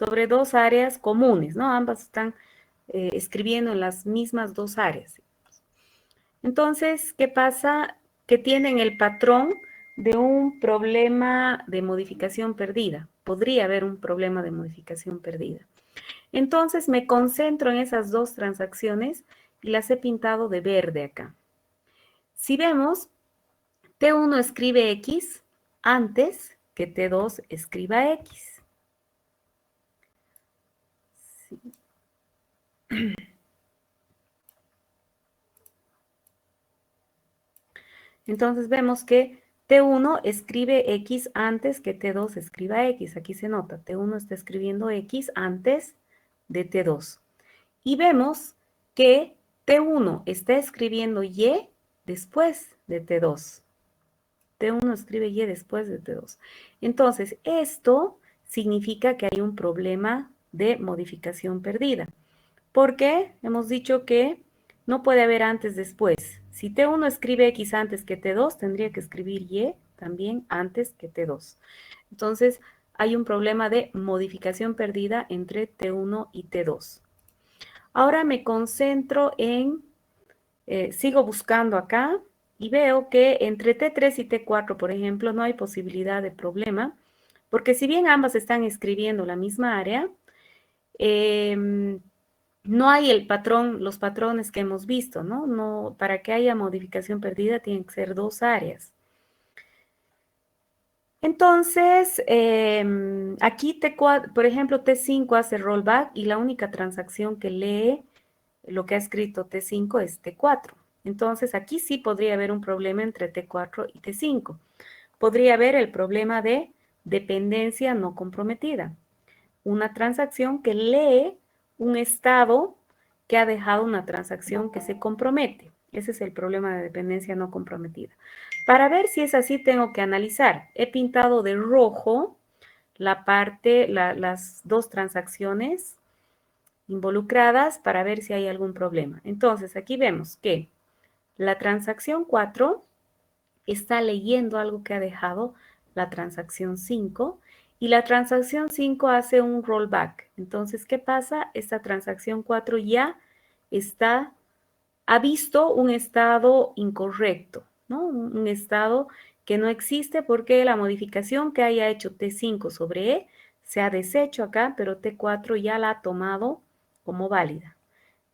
sobre dos áreas comunes, ¿no? Ambas están escribiendo en las mismas dos áreas. Entonces, ¿qué pasa? Que tienen el patrón de un problema de modificación perdida. Podría haber un problema de modificación perdida. Entonces, me concentro en esas dos transacciones y las he pintado de verde acá. Si vemos, T1 escribe X antes que T2 escriba X. Sí. Entonces vemos que T1 escribe X antes que T2 escriba X. Aquí se nota, T1 está escribiendo X antes de T2. Y vemos que T1 está escribiendo Y después de T2. T1 escribe Y después de T2. Entonces, esto significa que hay un problema de modificación perdida. Porque hemos dicho que no puede haber antes después. Si T1 escribe X antes que T2, tendría que escribir Y también antes que T2. Entonces, hay un problema de modificación perdida entre T1 y T2. Ahora me concentro en, sigo buscando acá y veo que entre T3 y T4, por ejemplo, no hay posibilidad de problema, porque si bien ambas están escribiendo la misma área, no hay el patrón, los patrones que hemos visto, ¿no? No, para que haya modificación perdida tienen que ser dos áreas. Entonces, aquí T4, por ejemplo, T5 hace rollback y la única transacción que lee lo que ha escrito T5 es T4. Entonces, aquí sí podría haber un problema entre T4 y T5. Podría haber el problema de dependencia no comprometida. Una transacción que lee un estado que ha dejado una transacción que se compromete. Ese es el problema de dependencia no comprometida. Para ver si es así, tengo que analizar. He pintado de rojo la parte, las dos transacciones involucradas para ver si hay algún problema. Entonces, aquí vemos que la transacción 4 está leyendo algo que ha dejado la transacción 5 y la transacción 5 hace un rollback. Entonces, ¿qué pasa? Esta transacción 4 ya ha visto un estado incorrecto, ¿no? Un estado que no existe porque la modificación que haya hecho T5 sobre E se ha deshecho acá, pero T4 ya la ha tomado como válida.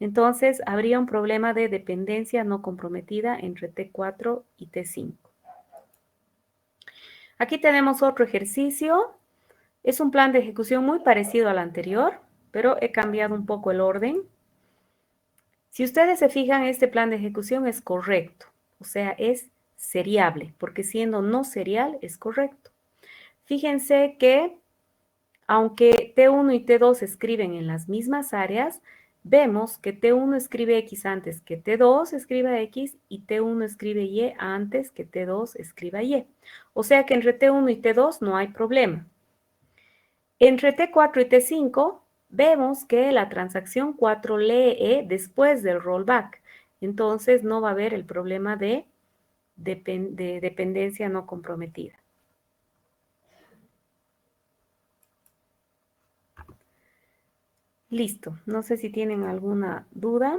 Entonces, habría un problema de dependencia no comprometida entre T4 y T5. Aquí tenemos otro ejercicio. Es un plan de ejecución muy parecido al anterior, pero he cambiado un poco el orden. Si ustedes se fijan, este plan de ejecución es correcto, o sea, es seriable, porque siendo no serial es correcto. Fíjense que aunque T1 y T2 escriben en las mismas áreas, vemos que T1 escribe X antes que T2 escriba X y T1 escribe Y antes que T2 escriba Y. O sea que entre T1 y T2 no hay problema. Entre T4 y T5 vemos que la transacción 4 lee después del rollback. Entonces no va a haber el problema de dependencia no comprometida. Listo. No sé si tienen alguna duda.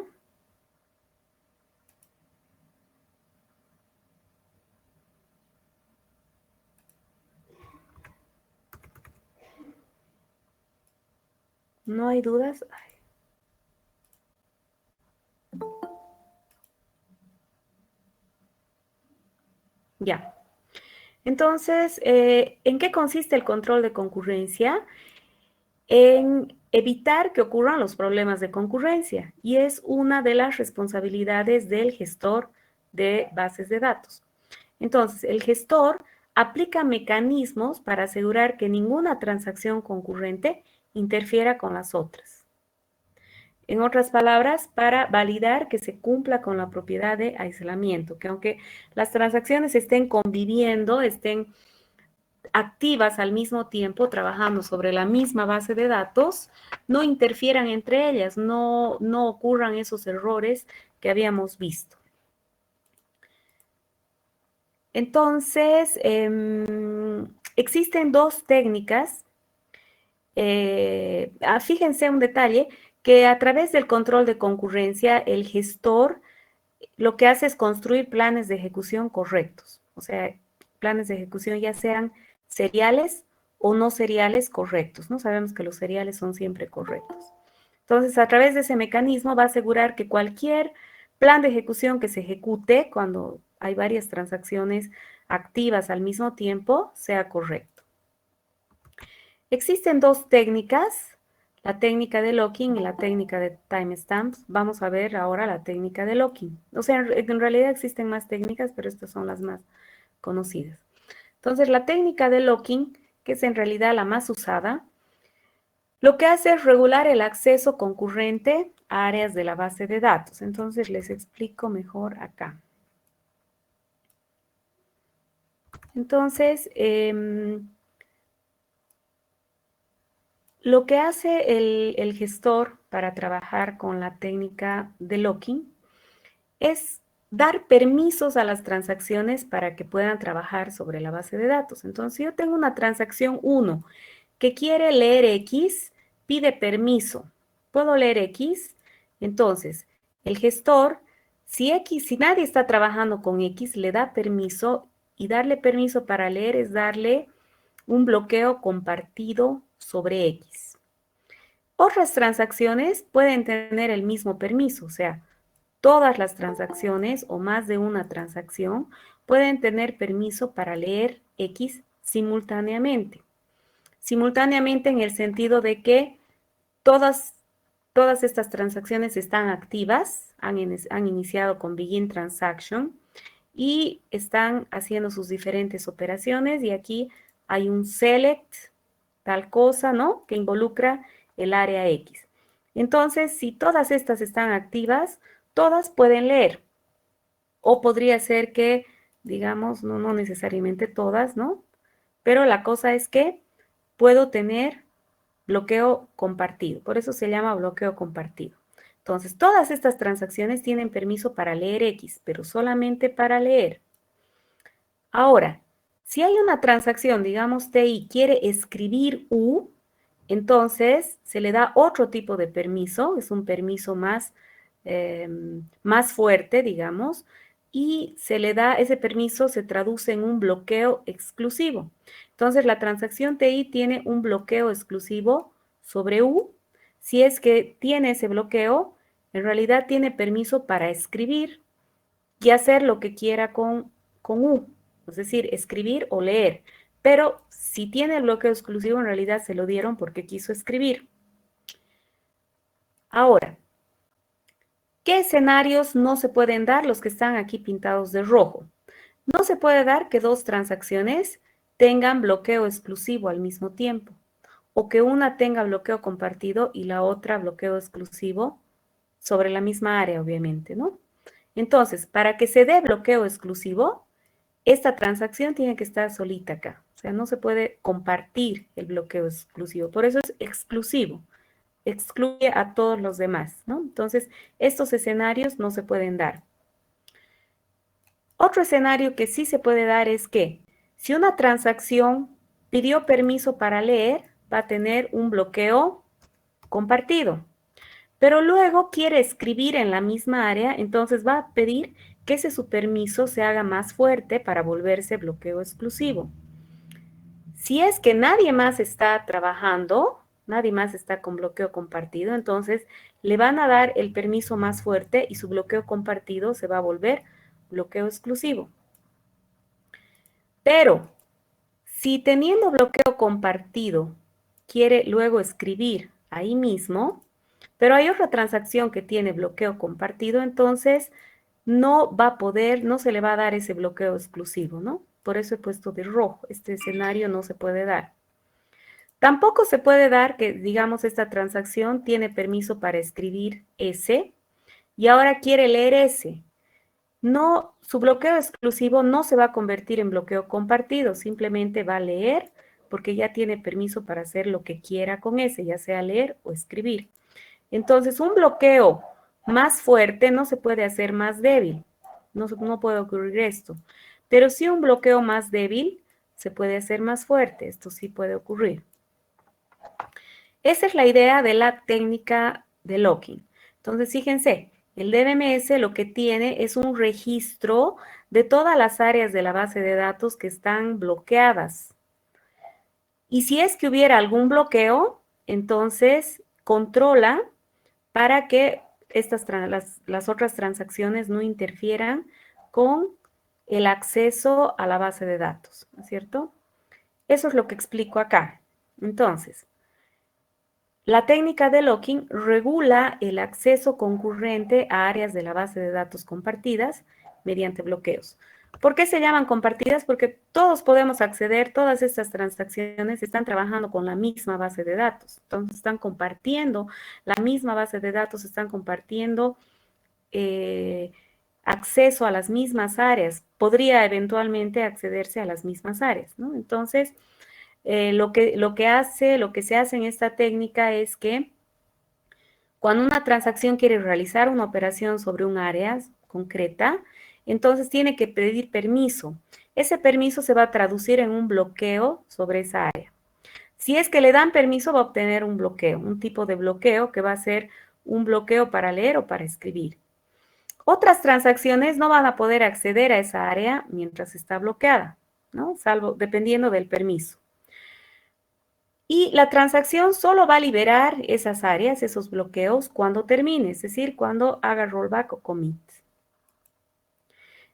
¿No hay dudas? Ya. Entonces, ¿en qué consiste el control de concurrencia? En evitar que ocurran los problemas de concurrencia y es una de las responsabilidades del gestor de bases de datos. Entonces, el gestor aplica mecanismos para asegurar que ninguna transacción concurrente interfiera con las otras. En otras palabras, para validar que se cumpla con la propiedad de aislamiento, que aunque las transacciones estén conviviendo, estén activas al mismo tiempo, trabajando sobre la misma base de datos, no interfieran entre ellas, no ocurran esos errores que habíamos visto. Entonces, existen dos técnicas fíjense un detalle, que a través del control de concurrencia, el gestor lo que hace es construir planes de ejecución correctos. O sea, planes de ejecución ya sean seriales o no seriales correctos, ¿no? Sabemos que los seriales son siempre correctos. Entonces, a través de ese mecanismo va a asegurar que cualquier plan de ejecución que se ejecute cuando hay varias transacciones activas al mismo tiempo sea correcto. Existen dos técnicas, la técnica de locking y la técnica de timestamps. Vamos a ver ahora la técnica de locking. O sea, en realidad existen más técnicas, pero estas son las más conocidas. Entonces, la técnica de locking, que es en realidad la más usada, lo que hace es regular el acceso concurrente a áreas de la base de datos. Entonces, les explico mejor acá. Entonces, lo que hace el gestor para trabajar con la técnica de locking es dar permisos a las transacciones para que puedan trabajar sobre la base de datos. Entonces, yo tengo una transacción 1 que quiere leer X, pide permiso. ¿Puedo leer X? Entonces, el gestor, si nadie está trabajando con X, le da permiso, y darle permiso para leer es darle un bloqueo compartido sobre X. Otras transacciones pueden tener el mismo permiso, o sea, todas las transacciones o más de una transacción pueden tener permiso para leer X simultáneamente. Simultáneamente en el sentido de que todas estas transacciones están activas, han iniciado con begin transaction y están haciendo sus diferentes operaciones, y aquí hay un select, tal cosa, ¿no? Que involucra el área X. Entonces, si todas estas están activas, todas pueden leer. O podría ser que, digamos, no necesariamente todas, ¿no? Pero la cosa es que puedo tener bloqueo compartido. Por eso se llama bloqueo compartido. Entonces, todas estas transacciones tienen permiso para leer X, pero solamente para leer. Ahora, si hay una transacción, digamos TI, quiere escribir U, entonces se le da otro tipo de permiso, es un permiso más fuerte, digamos, y se le da, ese permiso se traduce en un bloqueo exclusivo. Entonces la transacción TI tiene un bloqueo exclusivo sobre U. Si es que tiene ese bloqueo, en realidad tiene permiso para escribir y hacer lo que quiera con U, es decir, escribir o leer. Pero si tiene el bloqueo exclusivo, en realidad se lo dieron porque quiso escribir. Ahora, ¿qué escenarios no se pueden dar? Los que están aquí pintados de rojo. No se puede dar que dos transacciones tengan bloqueo exclusivo al mismo tiempo, o que una tenga bloqueo compartido y la otra bloqueo exclusivo sobre la misma área, obviamente, ¿no? Entonces, para que se dé bloqueo exclusivo, esta transacción tiene que estar solita acá. O sea, no se puede compartir el bloqueo exclusivo. Por eso es exclusivo. Excluye a todos los demás, ¿no? Entonces, estos escenarios no se pueden dar. Otro escenario que sí se puede dar es que si una transacción pidió permiso para leer, va a tener un bloqueo compartido. Pero luego quiere escribir en la misma área, entonces va a pedir que ese su permiso se haga más fuerte para volverse bloqueo exclusivo. Si es que nadie más está trabajando, nadie más está con bloqueo compartido, entonces le van a dar el permiso más fuerte y su bloqueo compartido se va a volver bloqueo exclusivo. Pero si teniendo bloqueo compartido quiere luego escribir ahí mismo, pero hay otra transacción que tiene bloqueo compartido, entonces no va a poder, no se le va a dar ese bloqueo exclusivo, ¿no? Por eso he puesto de rojo. Este escenario no se puede dar. Tampoco se puede dar que, digamos, esta transacción tiene permiso para escribir S y ahora quiere leer S. No, su bloqueo exclusivo no se va a convertir en bloqueo compartido, simplemente va a leer porque ya tiene permiso para hacer lo que quiera con S, ya sea leer o escribir. Entonces, un bloqueo más fuerte no se puede hacer más débil, no puede ocurrir esto, pero sí un bloqueo más débil se puede hacer más fuerte, esto sí puede ocurrir. Esa es la idea de la técnica de locking. Entonces, fíjense, el DBMS lo que tiene es un registro de todas las áreas de la base de datos que están bloqueadas. Y si es que hubiera algún bloqueo, entonces controla para que las otras transacciones no interfieran con el acceso a la base de datos, ¿no es cierto? Eso es lo que explico acá. Entonces, la técnica de locking regula el acceso concurrente a áreas de la base de datos compartidas mediante bloqueos. ¿Por qué se llaman compartidas? Porque todos podemos acceder, todas estas transacciones están trabajando con la misma base de datos. Entonces están compartiendo la misma base de datos, están compartiendo acceso a las mismas áreas. Podría eventualmente accederse a las mismas áreas, ¿no? Entonces, lo que se hace en esta técnica es que cuando una transacción quiere realizar una operación sobre un área concreta, entonces tiene que pedir permiso. Ese permiso se va a traducir en un bloqueo sobre esa área. Si es que le dan permiso, va a obtener un bloqueo, un tipo de bloqueo que va a ser un bloqueo para leer o para escribir. Otras transacciones no van a poder acceder a esa área mientras está bloqueada, ¿no? Salvo dependiendo del permiso. Y la transacción solo va a liberar esas áreas, esos bloqueos, cuando termine, es decir, cuando haga rollback o commit.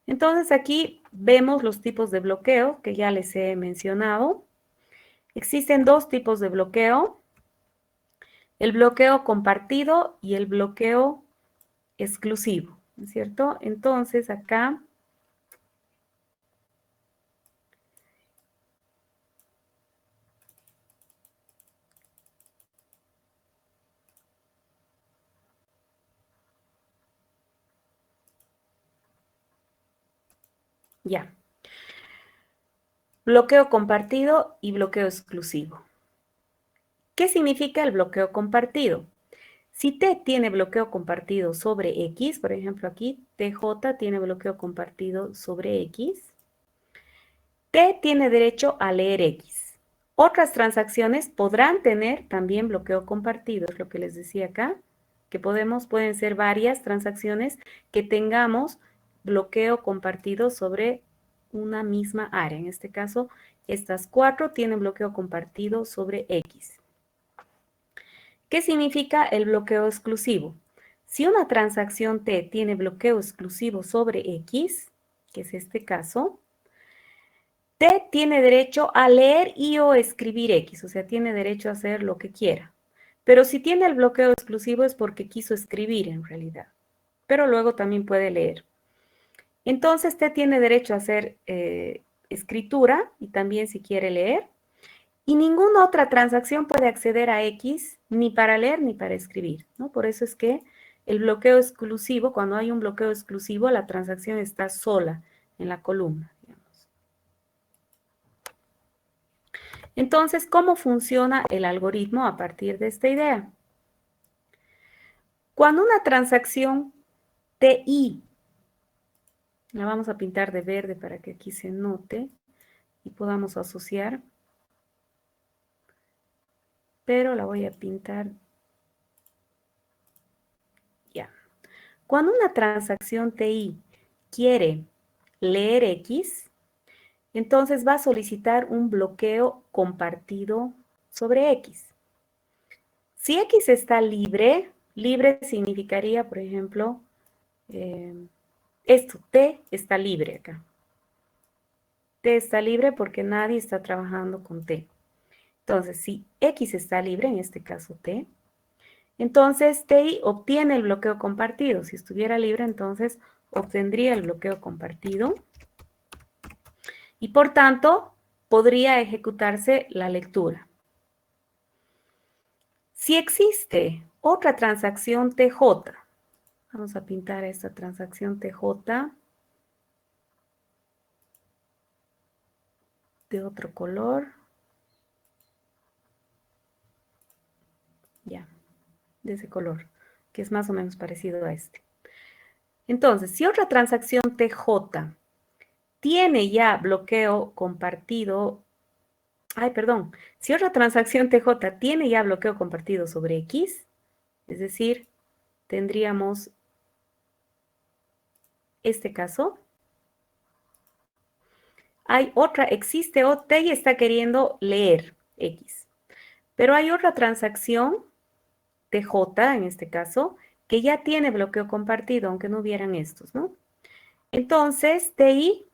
Entonces aquí vemos los tipos de bloqueo que ya les he mencionado. Existen dos tipos de bloqueo, el bloqueo compartido y el bloqueo exclusivo, ¿no es cierto? Entonces acá ya. Bloqueo compartido y bloqueo exclusivo. ¿Qué significa el bloqueo compartido? Si T tiene bloqueo compartido sobre X, por ejemplo aquí TJ tiene bloqueo compartido sobre X, T tiene derecho a leer X. Otras transacciones podrán tener también bloqueo compartido, es lo que les decía acá, que pueden ser varias transacciones que tengamos bloqueo compartido sobre una misma área. En este caso, estas 4 tienen bloqueo compartido sobre X. ¿Qué significa el bloqueo exclusivo? Si una transacción T tiene bloqueo exclusivo sobre X, que es este caso, T tiene derecho a leer y o escribir X, o sea, tiene derecho a hacer lo que quiera. Pero si tiene el bloqueo exclusivo es porque quiso escribir en realidad, pero luego también puede leer. Entonces, T tiene derecho a hacer escritura y también si quiere leer, y ninguna otra transacción puede acceder a X ni para leer ni para escribir, ¿no? Por eso es que el bloqueo exclusivo, cuando hay un bloqueo exclusivo, la transacción está sola en la columna, digamos. Entonces, ¿cómo funciona el algoritmo a partir de esta idea? Cuando una transacción TI, la vamos a pintar de verde para que aquí se note y podamos asociar, pero la voy a pintar ya. Cuando una transacción TI quiere leer X, entonces va a solicitar un bloqueo compartido sobre X. Si X está libre, libre significaría, por ejemplo, esto, T está libre acá. T está libre porque nadie está trabajando con T. Entonces, si X está libre, en este caso T, entonces TI obtiene el bloqueo compartido. Si estuviera libre, entonces obtendría el bloqueo compartido y por tanto podría ejecutarse la lectura. Si existe otra transacción TJ, vamos a pintar esta transacción TJ de otro color. Ya, de ese color, que es más o menos parecido a este. Entonces, si otra transacción TJ tiene ya bloqueo compartido Ay, perdón. Si otra transacción TJ tiene ya bloqueo compartido sobre X, es decir, tendríamos este caso. Hay otra, existe o TI está queriendo leer X. Pero hay otra transacción, TJ en este caso, que ya tiene bloqueo compartido, aunque no hubieran estos, ¿no? Entonces, TI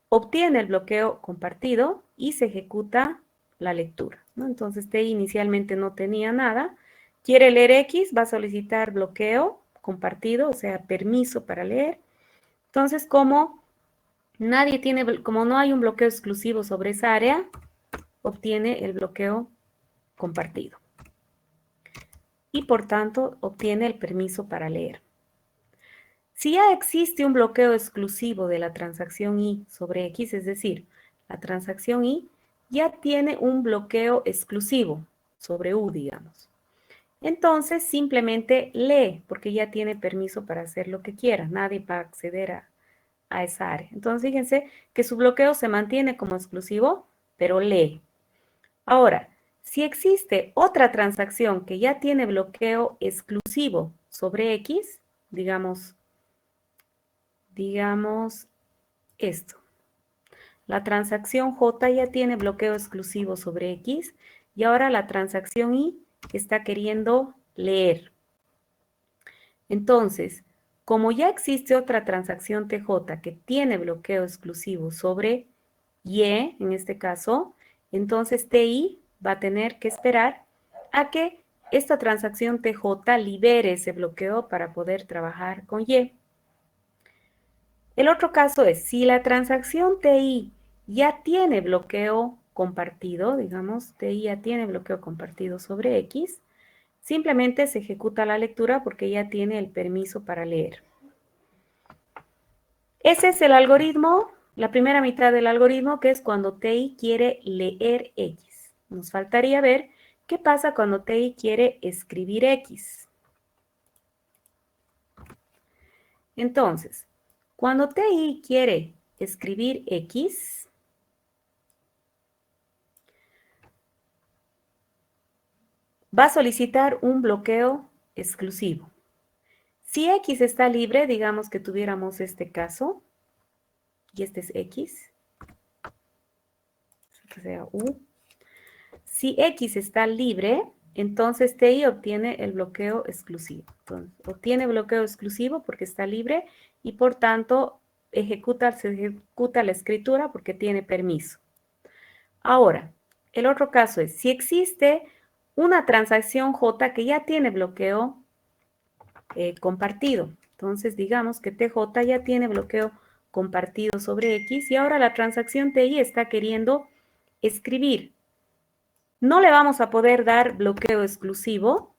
obtiene el bloqueo compartido y se ejecuta la lectura, ¿no? Entonces, TI inicialmente no tenía nada, quiere leer X, va a solicitar bloqueo compartido, o sea, permiso para leer. Entonces, como como no hay un bloqueo exclusivo sobre esa área, obtiene el bloqueo compartido y por tanto obtiene el permiso para leer. Si ya existe un bloqueo exclusivo de la transacción I sobre X, es decir, la transacción I ya tiene un bloqueo exclusivo sobre U, digamos. Entonces simplemente lee, porque ya tiene permiso para hacer lo que quiera. Nadie va a acceder a esa área. Entonces fíjense que su bloqueo se mantiene como exclusivo, pero lee. Ahora, si existe otra transacción que ya tiene bloqueo exclusivo sobre X, digamos esto. La transacción J ya tiene bloqueo exclusivo sobre X y ahora la transacción Y está queriendo leer. Entonces, como ya existe otra transacción TJ que tiene bloqueo exclusivo sobre Y, en este caso, entonces TI va a tener que esperar a que esta transacción TJ libere ese bloqueo para poder trabajar con Y. El otro caso es, si la transacción TI ya tiene bloqueo compartido, digamos, TI ya tiene bloqueo compartido sobre X, simplemente se ejecuta la lectura porque ya tiene el permiso para leer. Ese es el algoritmo, la primera mitad del algoritmo, que es cuando TI quiere leer X. Nos faltaría ver qué pasa cuando TI quiere escribir X. Entonces, cuando TI quiere escribir X, va a solicitar un bloqueo exclusivo. Si X está libre, digamos que tuviéramos este caso, y este es X, que sea U. Si X está libre, entonces TI obtiene el bloqueo exclusivo. Entonces, obtiene bloqueo exclusivo porque está libre y por tanto se ejecuta la escritura porque tiene permiso. Ahora, el otro caso es, si existe una transacción J que ya tiene bloqueo compartido. Entonces, digamos que TJ ya tiene bloqueo compartido sobre X y ahora la transacción TI está queriendo escribir. No le vamos a poder dar bloqueo exclusivo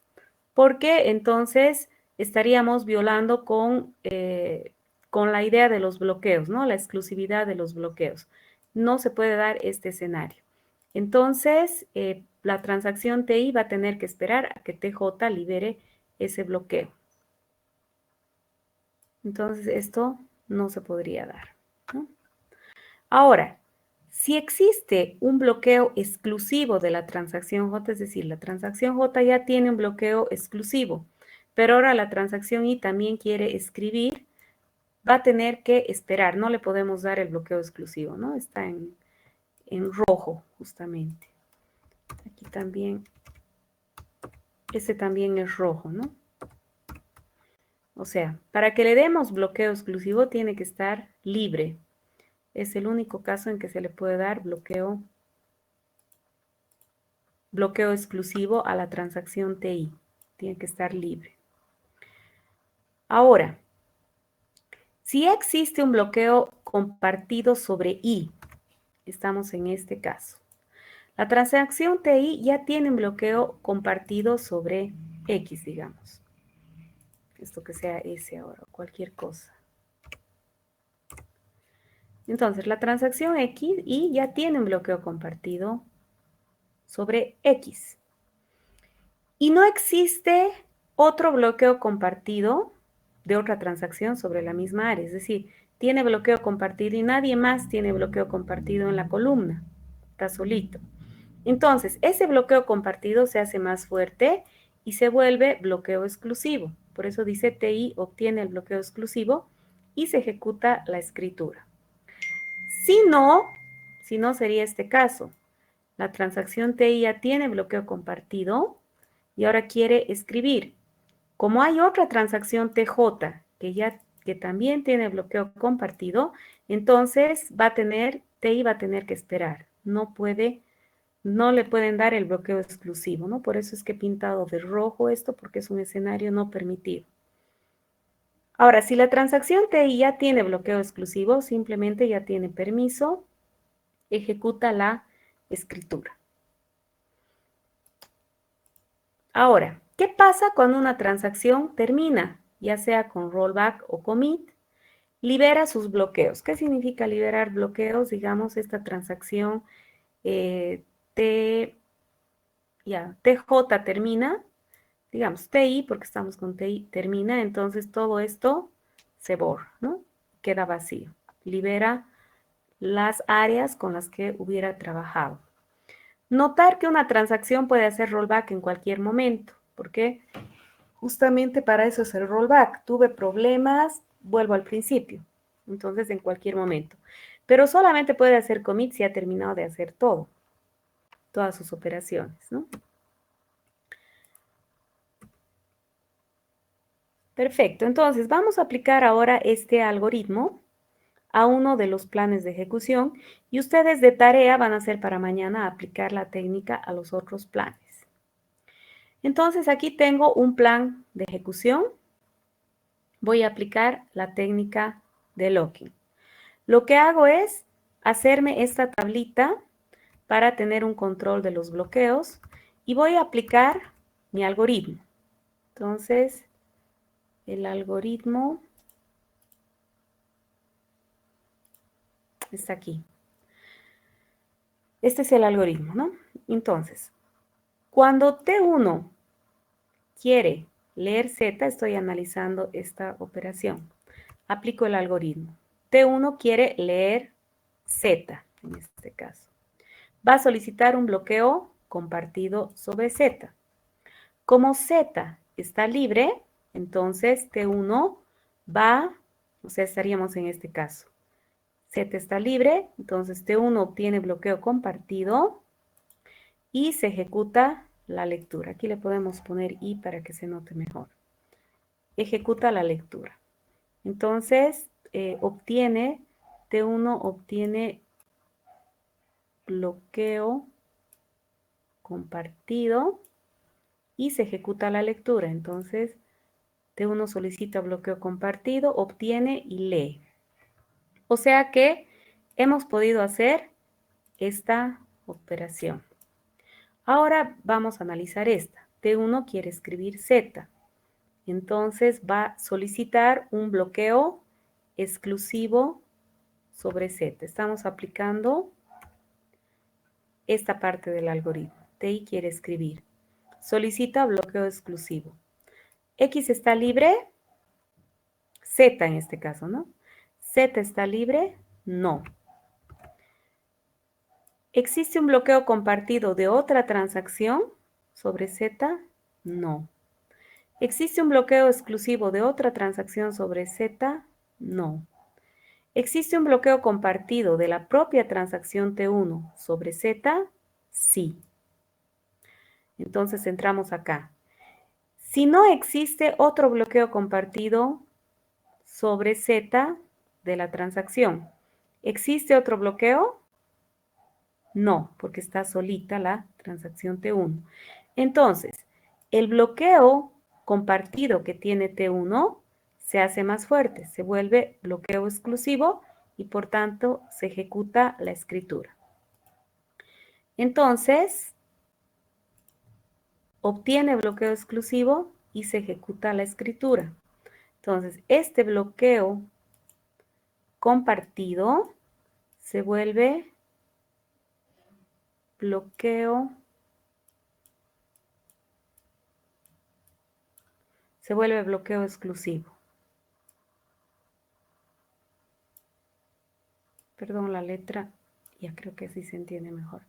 porque entonces estaríamos violando con la idea de los bloqueos, ¿no? La exclusividad de los bloqueos. No se puede dar este escenario. Entonces, la transacción TI va a tener que esperar a que TJ libere ese bloqueo. Entonces, esto no se podría dar, ¿no? Ahora, si existe un bloqueo exclusivo de la transacción J, es decir, la transacción J ya tiene un bloqueo exclusivo, pero ahora la transacción I también quiere escribir, va a tener que esperar, no le podemos dar el bloqueo exclusivo, ¿no? Está en rojo, justamente. Aquí también, este también es rojo, ¿no? O sea, para que le demos bloqueo exclusivo tiene que estar libre. Es el único caso en que se le puede dar bloqueo exclusivo a la transacción TI. Tiene que estar libre. Ahora, si existe un bloqueo compartido sobre I, estamos en este caso. La transacción TI ya tiene un bloqueo compartido sobre X, digamos. Esto que sea S ahora, cualquier cosa. Entonces, la transacción X y ya tiene un bloqueo compartido sobre X. Y no existe otro bloqueo compartido de otra transacción sobre la misma área. Es decir, tiene bloqueo compartido y nadie más tiene bloqueo compartido en la columna. Está solito. Entonces, ese bloqueo compartido se hace más fuerte y se vuelve bloqueo exclusivo. Por eso dice TI obtiene el bloqueo exclusivo y se ejecuta la escritura. Si no sería este caso. La transacción TI ya tiene bloqueo compartido y ahora quiere escribir. Como hay otra transacción TJ que también tiene bloqueo compartido, entonces TI va a tener que esperar. No le pueden dar el bloqueo exclusivo, ¿no? Por eso es que he pintado de rojo esto, porque es un escenario no permitido. Ahora, si la transacción TI ya tiene bloqueo exclusivo, simplemente ya tiene permiso, ejecuta la escritura. Ahora, ¿qué pasa cuando una transacción termina, ya sea con rollback o commit? Libera sus bloqueos. ¿Qué significa liberar bloqueos? Digamos, esta transacción TJ termina, digamos TI, porque estamos con TI, termina, entonces todo esto se borra, ¿no? Queda vacío. Libera las áreas con las que hubiera trabajado. Notar que una transacción puede hacer rollback en cualquier momento, porque justamente para eso es el rollback. Tuve problemas, vuelvo al principio, entonces en cualquier momento. Pero solamente puede hacer commit si ha terminado de hacer todas sus operaciones, ¿no? Perfecto, entonces vamos a aplicar ahora este algoritmo a uno de los planes de ejecución y ustedes de tarea van a hacer para mañana aplicar la técnica a los otros planes. Entonces aquí tengo un plan de ejecución. Voy a aplicar la técnica de locking. Lo que hago es hacerme esta tablita para tener un control de los bloqueos y voy a aplicar mi algoritmo. Entonces, el algoritmo está aquí. Este es el algoritmo, ¿no? Entonces, cuando T1 quiere leer Z, estoy analizando esta operación. Aplico el algoritmo. T1 quiere leer Z, en este caso. Va a solicitar un bloqueo compartido sobre Z. Como Z está libre, entonces T1 va, o sea, estaríamos en este caso. Z está libre, entonces T1 obtiene bloqueo compartido y se ejecuta la lectura. Aquí le podemos poner I para que se note mejor. Ejecuta la lectura. Entonces, T1 obtiene bloqueo compartido y se ejecuta la lectura. Entonces, T1 solicita bloqueo compartido, obtiene y lee. O sea que hemos podido hacer esta operación. Ahora vamos a analizar esta. T1 quiere escribir Z. Entonces va a solicitar un bloqueo exclusivo sobre Z. Estamos aplicando esta parte del algoritmo. TI quiere escribir. Solicita bloqueo exclusivo. X está libre, Z en este caso, ¿no? Z está libre, no. ¿Existe un bloqueo compartido de otra transacción sobre Z? No. ¿Existe un bloqueo exclusivo de otra transacción sobre Z? No. ¿Existe un bloqueo compartido de la propia transacción T1 sobre Z? Sí. Entonces entramos acá. Si no existe otro bloqueo compartido sobre Z de la transacción, ¿existe otro bloqueo? No, porque está solita la transacción T1. Entonces, el bloqueo compartido que tiene T1 se hace más fuerte, se vuelve bloqueo exclusivo y por tanto se ejecuta la escritura. Entonces, obtiene bloqueo exclusivo y se ejecuta la escritura. Entonces, este bloqueo compartido se vuelve bloqueo exclusivo. Perdón, la letra, Ya creo que así se entiende mejor.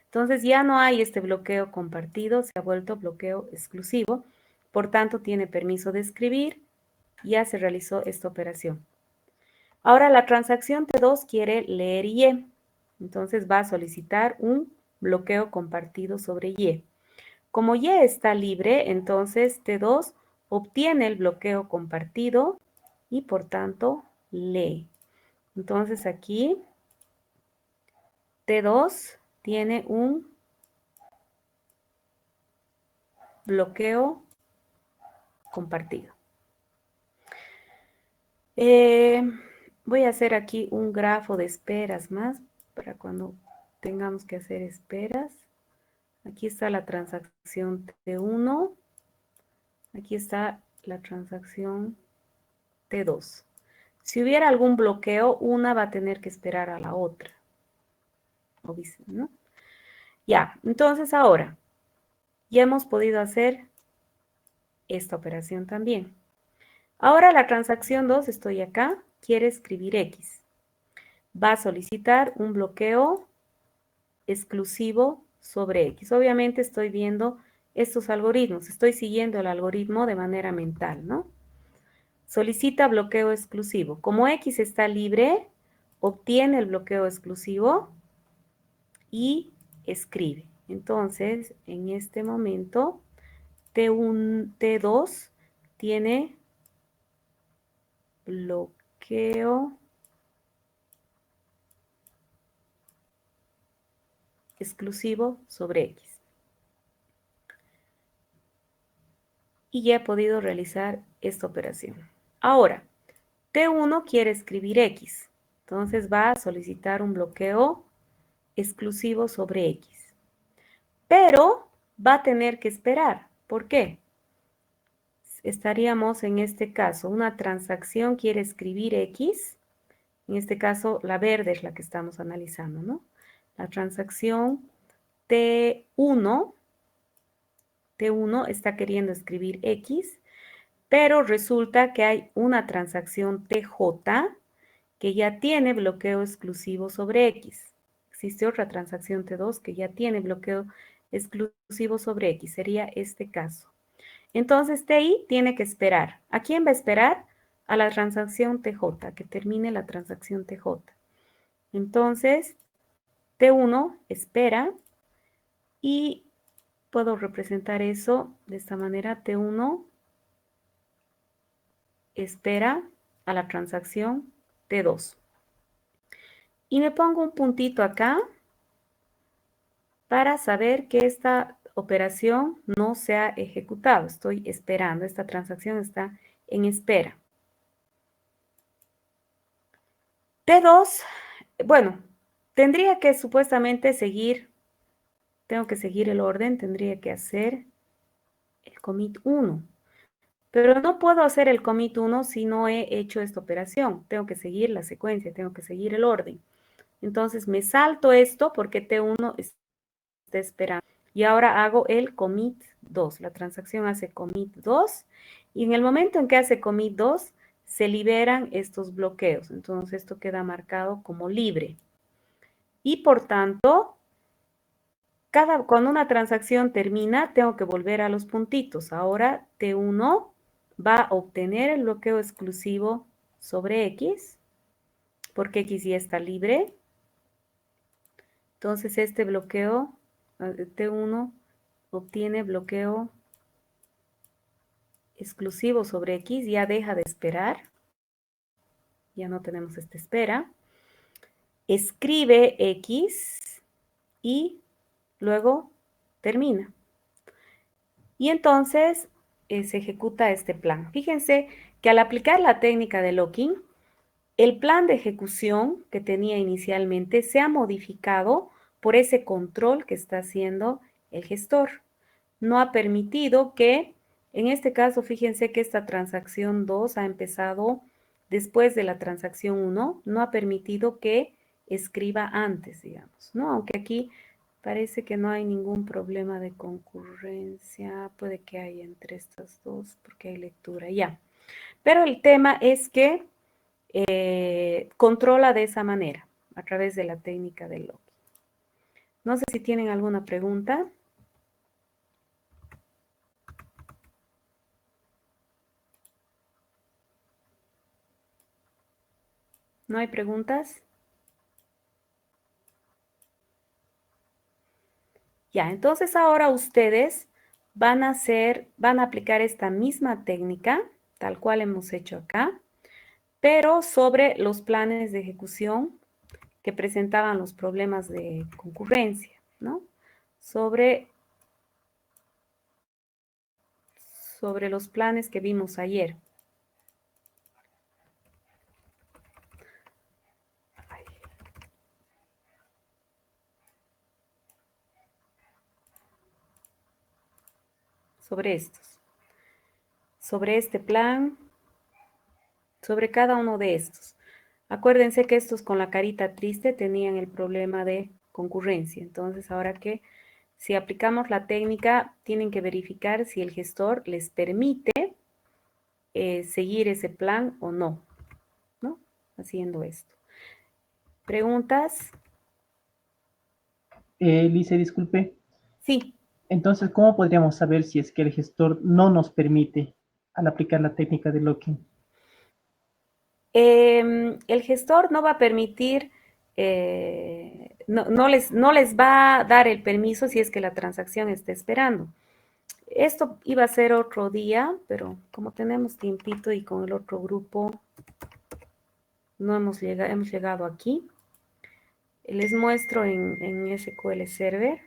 Entonces ya no hay este bloqueo compartido, se ha vuelto bloqueo exclusivo. Por tanto, tiene permiso de escribir. Ya se realizó esta operación. Ahora la transacción T2 quiere leer Y. Entonces va a solicitar un bloqueo compartido sobre Y. Como Y está libre, entonces T2 obtiene el bloqueo compartido y por tanto lee. Entonces aquí T2 tiene un bloqueo compartido. Voy a hacer aquí un grafo de esperas más para cuando tengamos que hacer esperas. Aquí está la transacción T1. Aquí está la transacción T2. Si hubiera algún bloqueo, una va a tener que esperar a la otra. ¿No? Ya, entonces ahora ya hemos podido hacer esta operación también. Ahora la transacción 2, estoy acá, quiere escribir X. Va a solicitar un bloqueo exclusivo sobre X. Obviamente estoy viendo estos algoritmos, estoy siguiendo el algoritmo de manera mental, ¿no? Solicita bloqueo exclusivo. Como X está libre, obtiene el bloqueo exclusivo y escribe. Entonces, en este momento, T2 tiene bloqueo exclusivo sobre X. Y ya he podido realizar esta operación. Ahora, T1 quiere escribir X. Entonces va a solicitar un bloqueo exclusivo sobre X. Pero va a tener que esperar. ¿Por qué? Estaríamos en este caso, una transacción quiere escribir X. En este caso, la verde es la que estamos analizando, ¿no? La transacción T1 está queriendo escribir X, pero resulta que hay una transacción TJ que ya tiene bloqueo exclusivo sobre X. Existe otra transacción T2 que ya tiene bloqueo exclusivo sobre X. Sería este caso. Entonces, TI tiene que esperar. ¿A quién va a esperar? A la transacción TJ, que termine la transacción TJ. Entonces, T1 espera y puedo representar eso de esta manera. T1 espera a la transacción T2. Y me pongo un puntito acá para saber que esta operación no se ha ejecutado. Estoy esperando, esta transacción está en espera. T2, bueno, tendría que supuestamente seguir, tengo que seguir el orden, tendría que hacer el commit 1. Pero no puedo hacer el commit 1 si no he hecho esta operación. Tengo que seguir la secuencia, tengo que seguir el orden. Entonces me salto esto porque T1 está esperando. Y ahora hago el commit 2. La transacción hace commit 2. Y en el momento en que hace commit 2, se liberan estos bloqueos. Entonces esto queda marcado como libre. Y por tanto, cuando una transacción termina, tengo que volver a los puntitos. Ahora T1 va a obtener el bloqueo exclusivo sobre X, porque X ya está libre. Entonces este bloqueo, T1 obtiene bloqueo exclusivo sobre X, ya deja de esperar. Ya no tenemos esta espera. Escribe X y luego termina. Y entonces se ejecuta este plan. Fíjense que al aplicar la técnica de locking, el plan de ejecución que tenía inicialmente se ha modificado por ese control que está haciendo el gestor. No ha permitido que, en este caso, fíjense que esta transacción 2 ha empezado después de la transacción 1, no ha permitido que escriba antes, digamos, ¿no? Aunque aquí parece que no hay ningún problema de concurrencia, puede que haya entre estas dos porque hay lectura, ya. Pero el tema es que controla de esa manera. a través de la técnica del locking. No sé si tienen alguna pregunta. ¿No hay preguntas? Ya, entonces ahora ustedes van a aplicar esta misma técnica, tal cual hemos hecho acá, pero sobre los planes de ejecución que presentaban los problemas de concurrencia, ¿no? Sobre los planes que vimos ayer. Sobre estos. Sobre este plan, sobre cada uno de estos. Acuérdense que estos con la carita triste tenían el problema de concurrencia. Entonces, ahora que si aplicamos la técnica, tienen que verificar si el gestor les permite seguir ese plan o no, ¿no? Haciendo esto. ¿Preguntas? Lice, disculpe. Sí. Entonces, ¿cómo podríamos saber si es que el gestor no nos permite al aplicar la técnica de locking? El gestor no va a permitir, no les va a dar el permiso si es que la transacción está esperando. Esto iba a ser otro día, pero como tenemos tiempito y con el otro grupo no hemos llegado aquí. Les muestro en SQL Server.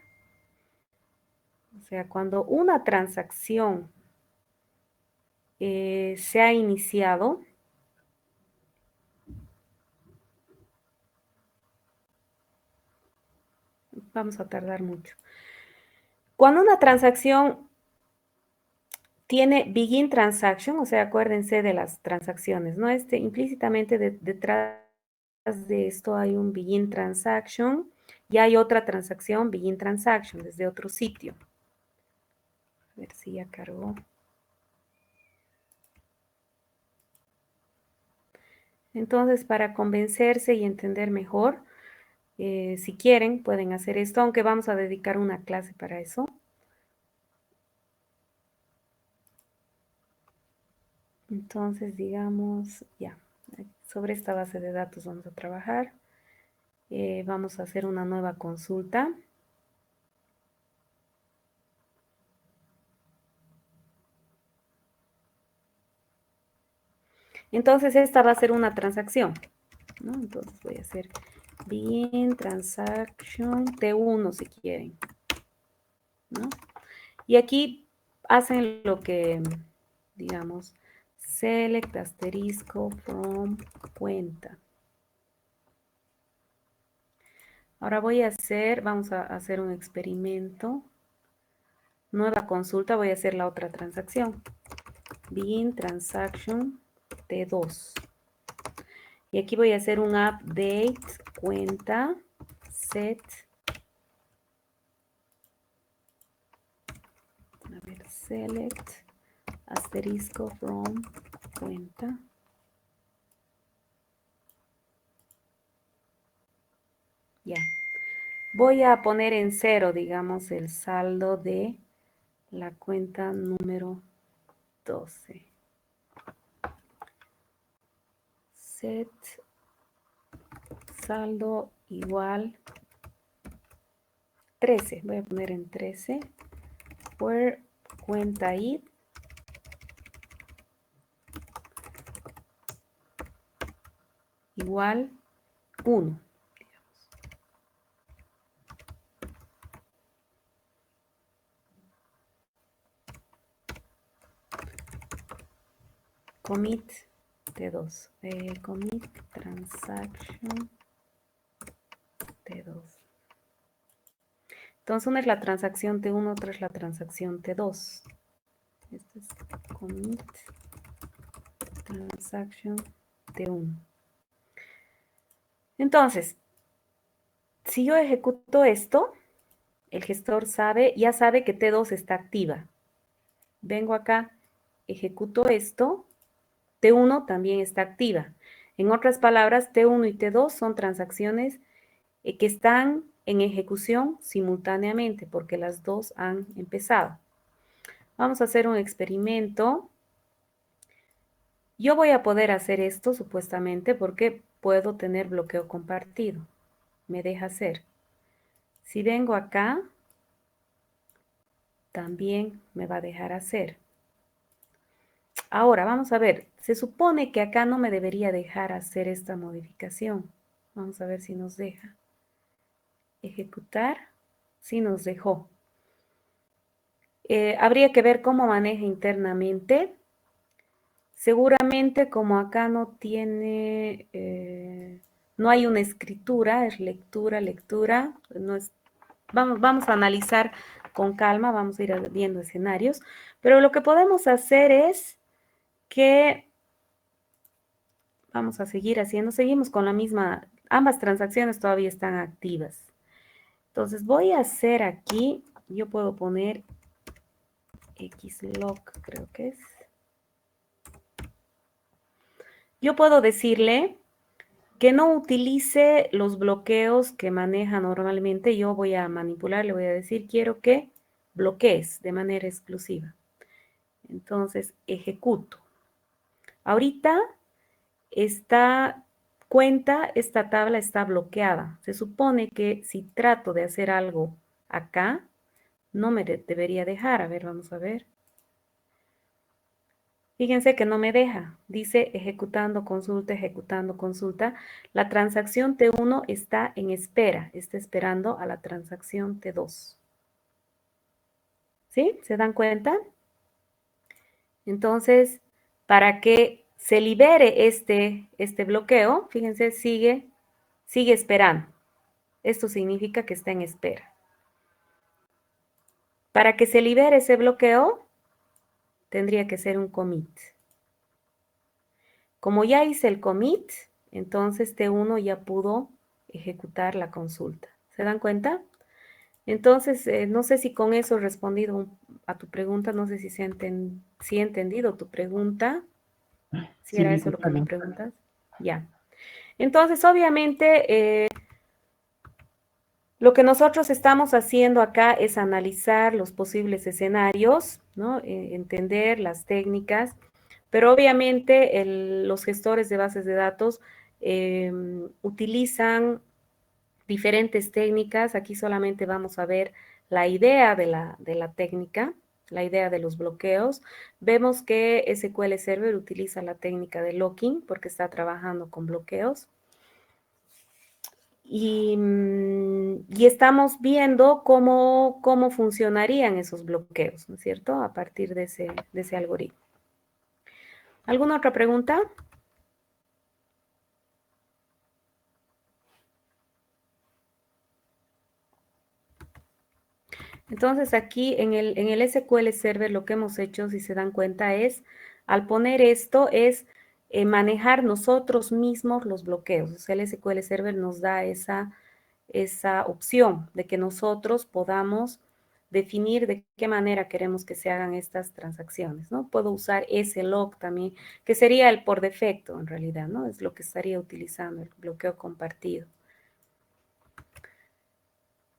O sea, cuando una transacción se ha iniciado, vamos a tardar mucho. Cuando una transacción tiene begin transaction, o sea, acuérdense de las transacciones, ¿no? Implícitamente detrás de esto hay un begin transaction y hay otra transacción begin transaction desde otro sitio. A ver si ya cargó. Entonces, para convencerse y entender mejor, si quieren, pueden hacer esto, aunque vamos a dedicar una clase para eso. Entonces, digamos, ya, sobre esta base de datos vamos a trabajar. Vamos a hacer una nueva consulta. Entonces, esta va a ser una transacción, ¿no? Entonces, voy a hacer begin transaction T1 si quieren, ¿no? Y aquí hacen lo que, digamos, select asterisco from cuenta. Ahora vamos a hacer un experimento. Nueva consulta, voy a hacer la otra transacción. Begin transaction T2. Y aquí voy a hacer un update cuenta set. A ver, select asterisco from cuenta. Ya. Voy a poner en 0, digamos, el saldo de la cuenta número 12. Set saldo igual 13. Voy a poner en 13. Where cuenta id igual 1. Commit T2. Commit transaction T2. Entonces, una es la transacción T1, otra es la transacción T2. Este es commit transaction T1. Entonces, si yo ejecuto esto, el gestor ya sabe que T2 está activa. Vengo acá, ejecuto esto, T1 también está activa. En otras palabras, T1 y T2 son transacciones que están en ejecución simultáneamente porque las dos han empezado. Vamos a hacer un experimento. Yo voy a poder hacer esto supuestamente porque puedo tener bloqueo compartido. Me deja hacer. Si vengo acá, también me va a dejar hacer. Ahora, vamos a ver. Se supone que acá no me debería dejar hacer esta modificación. Vamos a ver si nos deja. Ejecutar. Sí nos dejó. Habría que ver cómo maneja internamente. Seguramente como acá no tiene, no hay una escritura, es lectura, lectura. No es, vamos a analizar con calma, vamos a ir viendo escenarios. Pero lo que podemos hacer es que vamos a seguir haciendo, seguimos con la misma, ambas transacciones todavía están activas. Entonces voy a hacer aquí, yo puedo poner xlock, creo que es. Yo puedo decirle que no utilice los bloqueos que maneja normalmente. Yo voy a manipular, le voy a decir, quiero que bloquees de manera exclusiva. Entonces, ejecuto. Ahorita esta tabla está bloqueada. Se supone que si trato de hacer algo acá, no me debería dejar. A ver, vamos a ver. Fíjense que no me deja. Dice ejecutando consulta. La transacción T1 está en espera. Está esperando a la transacción T2. ¿Sí? ¿Se dan cuenta? Entonces, para que se libere este bloqueo, fíjense, sigue esperando. Esto significa que está en espera. Para que se libere ese bloqueo, tendría que ser un commit. Como ya hice el commit, entonces T1 ya pudo ejecutar la consulta. ¿Se dan cuenta? Entonces, no sé si con eso he respondido a tu pregunta, no sé si he entendido tu pregunta, si Sí, era Lisa, eso lo está que me bien. preguntas. Ya. Entonces, obviamente, lo que nosotros estamos haciendo acá es analizar los posibles escenarios, ¿no? Entender las técnicas, pero obviamente los gestores de bases de datos utilizan diferentes técnicas. Aquí solamente vamos a ver la idea de la técnica, la idea de los bloqueos. Vemos que SQL Server utiliza la técnica de locking porque está trabajando con bloqueos. Y estamos viendo cómo funcionarían esos bloqueos, ¿no es cierto? A partir de ese algoritmo. ¿Alguna otra pregunta? Entonces aquí en el SQL Server lo que hemos hecho, si se dan cuenta, es, al poner esto, es manejar nosotros mismos los bloqueos. O sea, el SQL Server nos da esa opción de que nosotros podamos definir de qué manera queremos que se hagan estas transacciones, ¿no? Puedo usar ese log también, que sería el por defecto en realidad, ¿no? Es lo que estaría utilizando, el bloqueo compartido.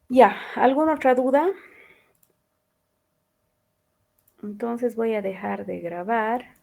Ya, ¿alguna otra duda? Entonces voy a dejar de grabar.